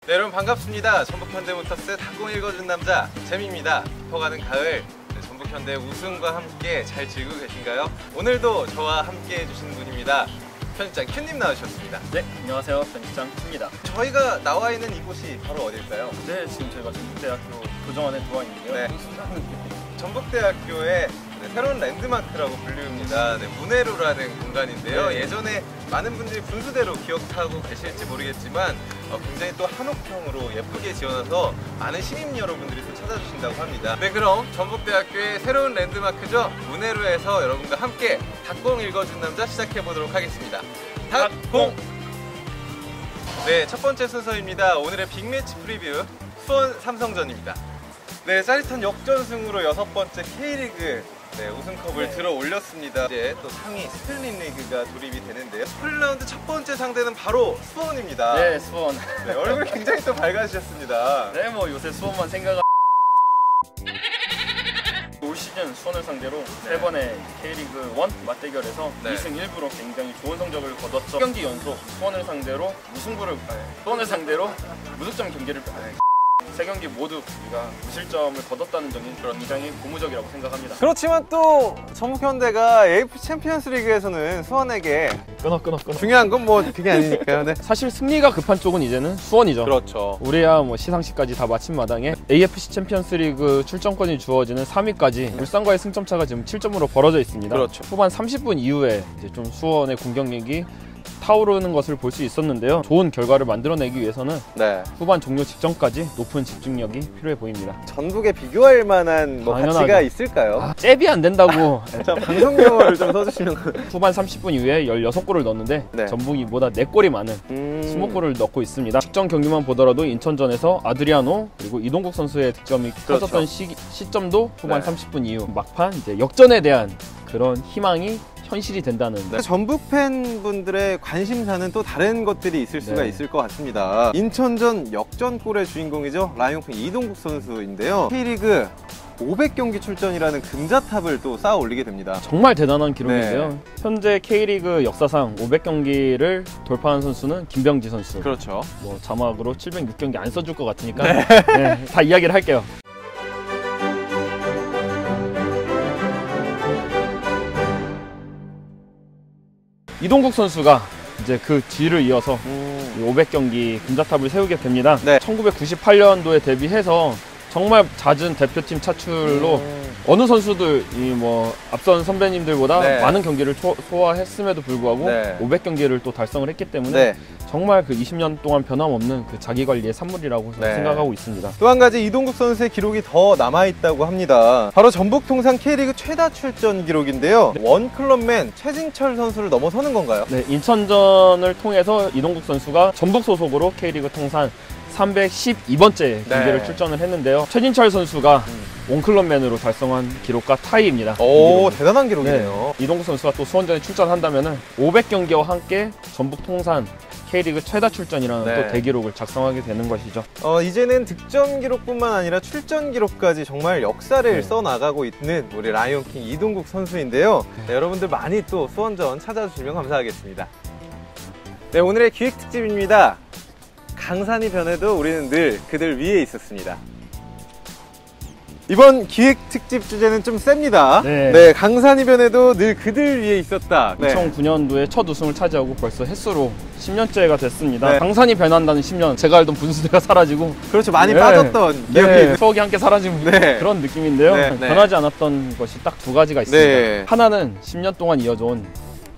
네, 여러분 반갑습니다. 전북현대모터스 탁공 읽어준 남자 재미입니다. 깊어가는 가을, 전북현대 우승과 함께 잘 즐기고 계신가요? 오늘도 저와 함께 해주시는 분입니다. 편집장 큐님 나오셨습니다. 네, 안녕하세요. 편집장 큐입니다. 저희가 나와 있는 이곳이 바로 어딜까요? 네, 지금 저희가 전북대학교 교정원에 들어와 있는데요. 네. 전북대학교의 새로운 랜드마크라고 불립니다. 네, 문해로라는 공간인데요. 네. 예전에 많은 분들이 분수대로 기억하고 계실지 모르겠지만 굉장히 또 한옥형으로 예쁘게 지어놔서 많은 시민 여러분들이 또 찾아주신다고 합니다. 네, 그럼 전북대학교의 새로운 랜드마크죠. 문해로에서 여러분과 함께 탁공 읽어준 남자 시작해보도록 하겠습니다. 탁공! 네, 첫 번째 순서입니다. 오늘의 빅매치 프리뷰 수원 삼성전입니다. 네, 짜릿한 역전승으로 6번째 K리그 우승컵을 들어 올렸습니다. 이제 또 상위 스플릿 리그가 돌입이 되는데요. 스플릿 라운드 첫 번째 상대는 바로 수원입니다. 네, 수원. 네, 얼굴 굉장히 또 밝아지셨습니다. 네, 뭐 요새 수원만 생각하... 올 시즌 수원을 상대로 3번의 K리그 1 맞대결에서 2승 1부로 굉장히 좋은 성적을 거뒀죠. 4경기 연속 수원을 상대로 수원을 상대로 무득점 경기를 3경기 모두 우리가 무실점을 거뒀다는 점이 굉장히 고무적이라고 생각합니다. 그렇지만 또 전북현대가 AFC 챔피언스 리그에서는 수원에게 끊어. 중요한 건 뭐 그게 아니니까요. 네. 사실 승리가 급한 쪽은 이제는 수원이죠. 그렇죠. 우리야 뭐 시상식까지 다 마친 마당에 AFC 챔피언스리그 출전권이 주어지는 3위까지 울산과의 승점차가 지금 7점으로 벌어져 있습니다. 그렇죠. 후반 30분 이후에 이제 좀 수원의 공격력이 타오르는 것을 볼 수 있었는데요. 좋은 결과를 만들어내기 위해서는 후반 종료 직전까지 높은 집중력이 필요해 보입니다. 전북에 비교할 만한 뭐 가치가 있을까요? 잽이 안 된다고. 자, 방송 용어를 좀 써주시면. 후반 30분 이후에 16골을 넣었는데 전북이 보다 4골이 많은 20골을 넣고 있습니다. 직전 경기만 보더라도 인천전에서 아드리아노 그리고 이동국 선수의 득점이 터졌던 시점도 후반 30분 이후 막판 이제 역전에 대한 그런 희망이 현실이 된다는. 전북 팬분들의 관심사는 또 다른 것들이 있을 수가 있을 것 같습니다. 인천전 역전골의 주인공이죠. 라이온킹 이동국 선수인데요. K리그 500경기 출전이라는 금자탑을 또 쌓아 올리게 됩니다. 정말 대단한 기록인데요. 현재 K리그 역사상 500경기를 돌파한 선수는 김병지 선수. 그렇죠. 뭐 자막으로 706경기 안 써줄 것 같으니까 다 이야기를 할게요. 이동국 선수가 이제 그 뒤를 이어서 500경기 금자탑을 세우게 됩니다. 1998년도에 데뷔해서 정말 잦은 대표팀 차출로 어느 선수들이 뭐 앞선 선배님들보다 많은 경기를 소화했음에도 불구하고 500경기를 또 달성을 했기 때문에 정말 그 20년 동안 변함없는 그 자기관리의 산물이라고 생각하고 있습니다. 또 한 가지 이동국 선수의 기록이 더 남아있다고 합니다. 바로 전북 통산 K리그 최다 출전 기록인데요. 원클럽맨 최진철 선수를 넘어서는 건가요? 네, 인천전을 통해서 이동국 선수가 전북 소속으로 K리그 통산 312번째 경기를 출전을 했는데요. 최진철 선수가 원클럽맨으로 달성한 기록과 타이입니다. 오, 대단한 기록이네요. 이동국 선수가 또 수원전에 출전한다면 500경기와 함께 전북 통산 K리그 최다 출전이라는 또 대기록을 작성하게 되는 것이죠. 이제는 득점 기록뿐만 아니라 출전 기록까지 정말 역사를 써나가고 있는 우리 라이온킹 이동국 선수인데요. 여러분들 많이 또 수원전 찾아주시면 감사하겠습니다. 네, 오늘의 기획특집입니다. 강산이 변해도 우리는 늘 그들 위에 있었습니다. 이번 기획특집 주제는 좀 셉니다. 강산이 변해도 늘 그들 위에 있었다. 2009년도에 첫 우승을 차지하고 벌써 횟수로 10년째가 됐습니다. 강산이 변한다는 10년, 제가 알던 분수대가 사라지고 그렇죠, 많이 빠졌던 기억이 추억이 함께 사라진 그런 느낌인데요. 변하지 않았던 것이 딱 2가지가 있습니다. 하나는 10년 동안 이어져온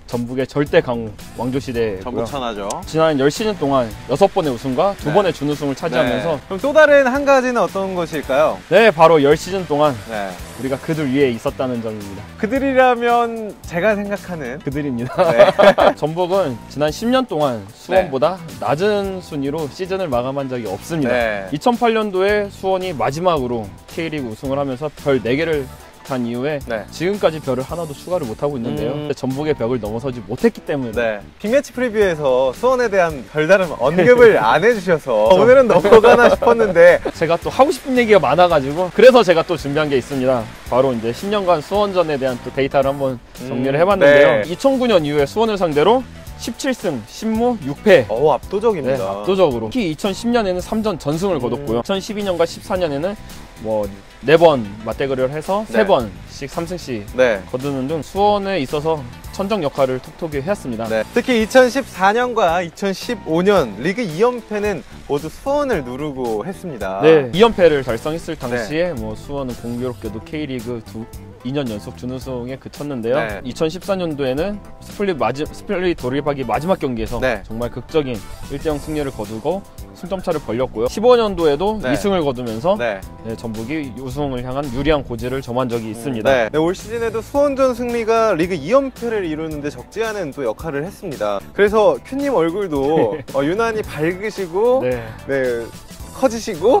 전북의 절대 강호 왕조시대고요. 전북 천하죠. 지난 10시즌 동안 6번의 우승과 2번의 준우승을 차지하면서 그럼 또 다른 한 가지는 어떤 것일까요? 네, 바로 10시즌 동안 우리가 그들 위에 있었다는 점입니다. 그들이라면 제가 생각하는 그들입니다. 전북은 지난 10년 동안 수원보다 낮은 순위로 시즌을 마감한 적이 없습니다. 2008년도에 수원이 마지막으로 K리그 우승을 하면서 별 4개를 한 이후에 지금까지 별을 하나도 추가를 못하고 있는데요. 전북의 벽을 넘어서지 못했기 때문에 빅매치 프리뷰에서 수원에 대한 별다른 언급을 안 해주셔서 오늘은 넘어가나 싶었는데 제가 또 하고 싶은 얘기가 많아가지고 그래서 제가 또 준비한 게 있습니다. 바로 이제 10년간 수원전에 대한 또 데이터를 한번 정리를 해봤는데요. 2009년 이후에 수원을 상대로 17승 10무 6패. 압도적입니다. 네, 압도적으로. 특히 2010년에는 3전 전승을 거뒀고요. 2012년과 14년에는 뭐 4번 맞대결을 해서 네. 3번씩 3승씩 네. 거두는 등 수원에 있어서 천정 역할을 톡톡히 해왔습니다. 네. 특히 2014년과 2015년 리그 2연패는 모두 수원을 누르고 했습니다. 네, 2연패를 달성했을 당시에 뭐 수원은 공교롭게도 K리그 2년 연속 준우승에 그쳤는데요. 네. 2014년도에는 스플릿 돌입하기 마지막 경기에서 네. 정말 극적인 1대0 승리를 거두고 승점차를 벌렸고요. 15년도에도 네. 2승을 거두면서 네. 네, 전북이 우승을 향한 유리한 고지를 점한 적이 있습니다. 네. 네, 올 시즌에도 수원전 승리가 리그 2연패를 이루는데 적지 않은 또 역할을 했습니다. 그래서 큐님 얼굴도 유난히 밝으시고 네. 네, 커지시고.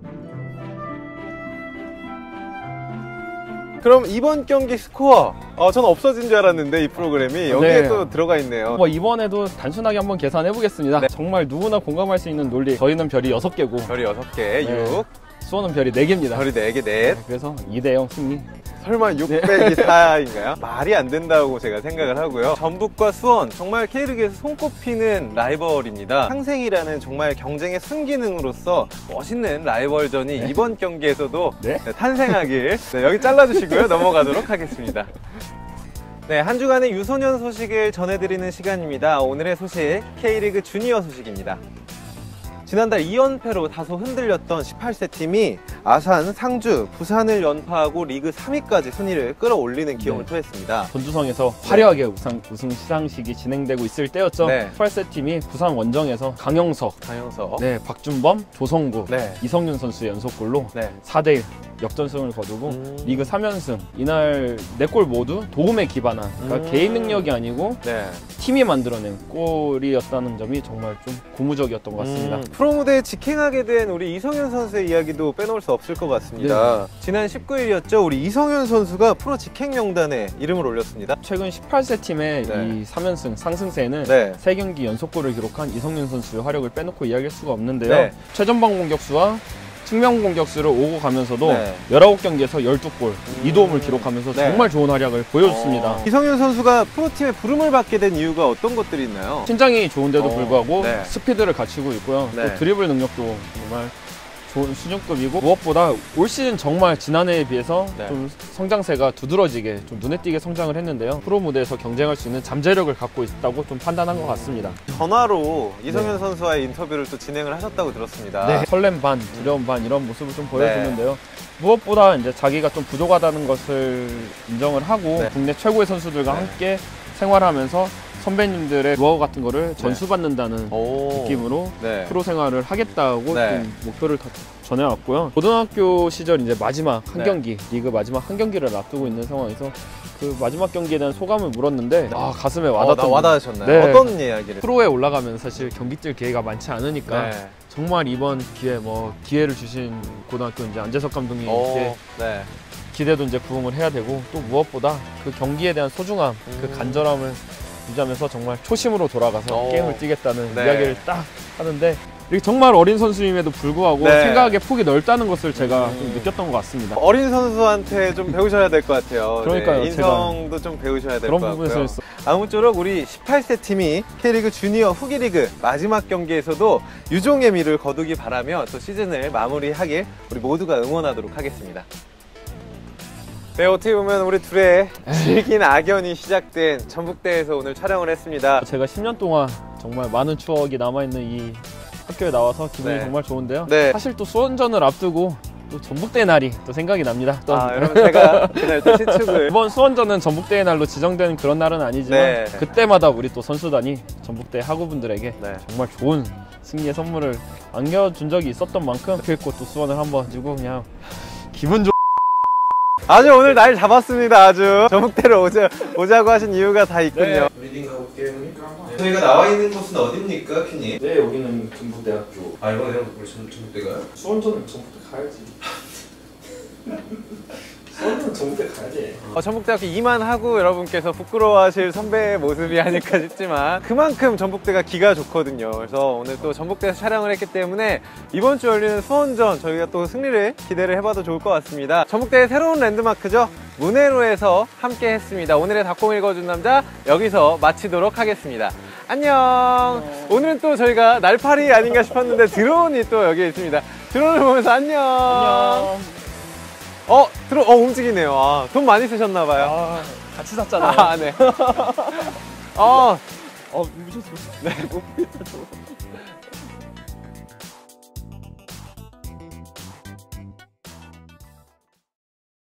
그럼 이번 경기 스코어 저는 없어진 줄 알았는데 이 프로그램이 여기에 네. 또 들어가 있네요. 뭐 이번에도 단순하게 한번 계산해 보겠습니다. 네. 정말 누구나 공감할 수 있는 논리. 저희는 별이 6개고 별이 6개, 네. 6, 수원은 별이 4개입니다. 별이 4개, 넷. 그래서 2대0 승리. 설마 6 빼기 4인가요? 말이 안 된다고 제가 생각을 하고요. 전북과 수원, 정말 K리그에서 손꼽히는 라이벌입니다. 상생이라는 정말 경쟁의 순기능으로서 멋있는 라이벌전이 네. 이번 경기에서도 네. 탄생하길 여기 잘라주시고요. 넘어가도록 하겠습니다. 네, 한 주간의 유소년 소식을 전해드리는 시간입니다. 오늘의 소식, K리그 주니어 소식입니다. 지난달 2연패로 다소 흔들렸던 18세 팀이 아산, 상주, 부산을 연파하고 리그 3위까지 순위를 끌어올리는 기염을 네. 토했습니다. 전주성에서 화려하게 우승 시상식이 진행되고 있을 때였죠. 네. 18세 팀이 부산 원정에서 강영석, 강영석, 네, 박준범, 조성구, 네. 이성윤 선수의 연속골로 네. 4대1 역전승을 거두고 리그 3연승. 이날 4골 모두 도움에 기반한, 그러니까 개인 능력이 아니고 네. 팀이 만들어낸 골이었다는 점이 정말 좀 고무적이었던 것 같습니다. 프로 무대에 직행하게 된 우리 이성윤 선수의 이야기도 빼놓을 수 없을 것 같습니다. 지난 19일이었죠. 우리 이성윤 선수가 프로 직행 명단에 이름을 올렸습니다. 최근 18세 팀의 네. 이 3연승 상승세에는 네. 3경기 연속골을 기록한 이성윤 선수의 활약을 빼놓고 이야기할 수가 없는데요. 네. 최전방 공격수와 측면 공격수를 오고 가면서도 네. 19경기에서 12골, 2도움을 기록하면서 네. 정말 좋은 활약을 보여줬습니다. 이성윤 선수가 프로팀에 부름을 받게 된 이유가 어떤 것들이 있나요? 신장이 좋은데도 불구하고 네. 스피드를 갖추고 있고요. 네. 또 드리블 능력도 정말 좋은 수준급이고, 무엇보다 올 시즌 정말 지난해에 비해서 네. 좀 성장세가 두드러지게 좀 눈에 띄게 성장을 했는데요. 프로 무대에서 경쟁할 수 있는 잠재력을 갖고 있다고 좀 판단한 것 같습니다. 전화로 이성윤 선수와의 인터뷰를 또 진행을 하셨다고 들었습니다. 네. 설렘 반, 두려움 반 이런 모습을 좀 보여주는데요. 무엇보다 이제 자기가 좀 부족하다는 것을 인정을 하고 네. 국내 최고의 선수들과 네. 함께 생활하면서 선배님들의 노하우 같은 거를 전수받는다는 오. 느낌으로 네. 프로 생활을 하겠다고 네. 좀 목표를 전해왔고요. 고등학교 시절 이제 마지막 한 네. 경기, 리그 마지막 한 경기를 앞두고 있는 상황에서 그 마지막 경기에 대한 소감을 물었는데 가슴에 와닿던 와닿으셨나요? 네. 어떤 이야기를? 프로에 올라가면 사실 경기 뛸 기회가 많지 않으니까 네. 정말 이번 기회를 주신 고등학교 이제 안재석 감독님께 네. 기대도 이제 부응을 해야 되고, 또 무엇보다 그 경기에 대한 소중함, 그 간절함을 유지하면서 정말 초심으로 돌아가서 게임을 뛰겠다는 네. 이야기를 딱 하는데, 이렇게 정말 어린 선수임에도 불구하고 네. 생각의 폭이 넓다는 것을 제가 좀 느꼈던 것 같습니다. 어린 선수한테 좀 배우셔야 될 것 같아요. 그러니까요, 네, 인성도 좀 배우셔야 될 것 그런 같고요. 부분에서 아무쪼록 우리 18세 팀이 K리그 주니어 후기리그 마지막 경기에서도 유종의 미를 거두기 바라며 또 시즌을 마무리하길 우리 모두가 응원하도록 하겠습니다. 네, 어떻게 보면 우리 둘의 질긴 악연이 시작된 전북대에서 오늘 촬영을 했습니다. 제가 10년 동안 정말 많은 추억이 남아있는 이 학교에 나와서 기분이 네. 정말 좋은데요. 네. 사실 또 수원전을 앞두고 또 전북대 날이 또 생각이 납니다. 또 여러분 제가 그날 또 시축을 이번 수원전은 전북대의 날로 지정된 그런 날은 아니지만 네. 그때마다 우리 또 선수단이 전북대 하구분들에게 네. 정말 좋은 승리의 선물을 안겨준 적이 있었던 만큼 그리고 또 수원을 한번 주고 그냥 기분 좋 아주 오늘 날 잡았습니다. 아주 전북대로 오자고 하신 이유가 다 있군요. 리딩 가볼게요. 저희가 나와 있는 곳은 어딥니까, 큐님? 네, 여기는 전북대학교. 이번에 우리 전북대가요? 수원전은 전북대 가야지. 수원전은 전북대 가야지. 전북대학교 이만하고 여러분께서 부끄러워하실 선배의 모습이 아닐까 싶지만 그만큼 전북대가 기가 좋거든요. 그래서 오늘 또 전북대에서 촬영을 했기 때문에 이번 주 열리는 수원전 저희가 또 승리를 기대를 해봐도 좋을 것 같습니다. 전북대의 새로운 랜드마크죠. 문해로에서 함께 했습니다. 오늘의 닭공 읽어준 남자 여기서 마치도록 하겠습니다. 안녕. 오늘은 또 저희가 날파리 아닌가 싶었는데 드론이 또 여기 있습니다. 드론을 보면서 안녕. 안녕. 드론 움직이네요. 아, 돈 많이 쓰셨나봐요. 아, 같이 샀잖아요. 아, 네. 누구셨어? 네.